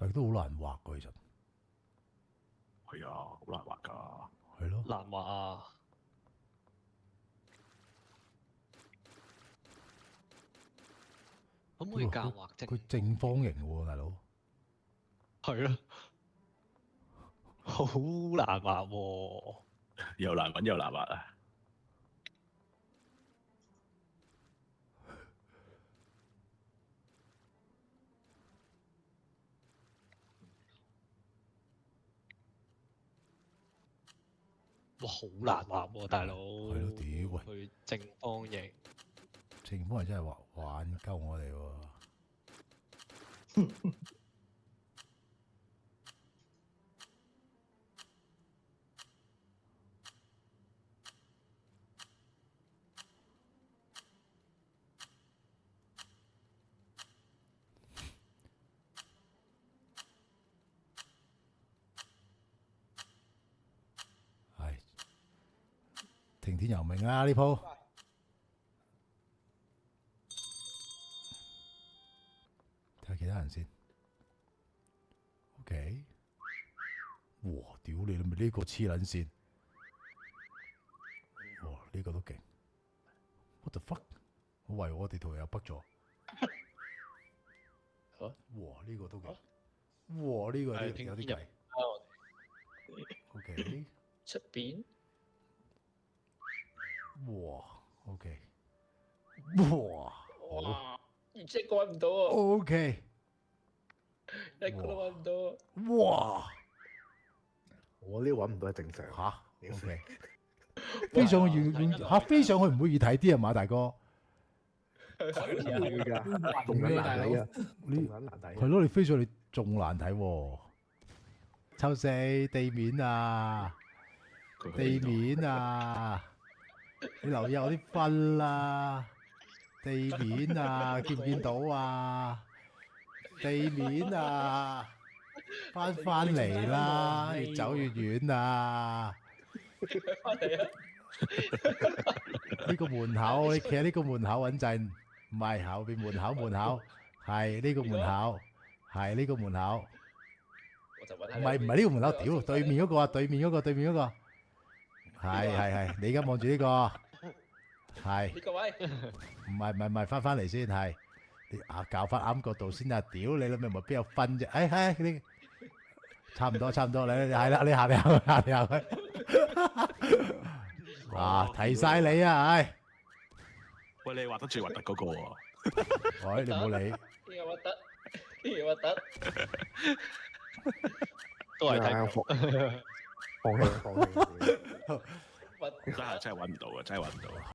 但係都好難畫㗎，其實係啊，好難畫㗎。係咯，難畫啊！可唔可以教畫正？佢正方形喎，大佬。係咯，好難畫喎。又難揾又難畫啊！哇，好難畫喎，大佬。係咯，屌喂！佢正方形。正方形真係玩鳩我哋喎。係聽天由命啦呢鋪。睇下其他人先。OK。哇！屌你咪呢個黐撚線。哇！呢個都勁。What the fuck？我為我哋圖又北咗。哇！呢個都勁。哇！呢個有啲計。OK。出邊？哇！OK。哇！哇！而且揾唔到啊！ OK。一個都揾唔到啊！哇！我呢揾唔到係正常。吓 OK。飛上去嚇，飛上去唔會易睇啲啊嘛，大哥。會㗎，仲撚難睇啊！仲撚難睇。係咯，你飛上去仲難睇喎。抽四地面啊！地面啊！你留意我啲分啦。地面啊，見唔見到啊？地面啊，翻嚟啦！越走越遠啊！翻嚟啊！呢個門口，你企喺呢個門口穩陣，唔係後邊門口，係呢個門口，係呢個門口。我就揾下。唔係呢個門口，屌對面嗰個啊，對面嗰個，係，你而家望住呢個，係。呢個位。唔係，翻嚟先，係。你校翻啱角度先啊！屌你老味，咪邊有分啫？你差唔多，你係啦，你行去。提晒你啊！唉，喂，你畫得最核突嗰個喎。喂，你唔好理。呢個核突，呢個核突。都係睇放棄。真係揾唔到啊！真係揾唔到。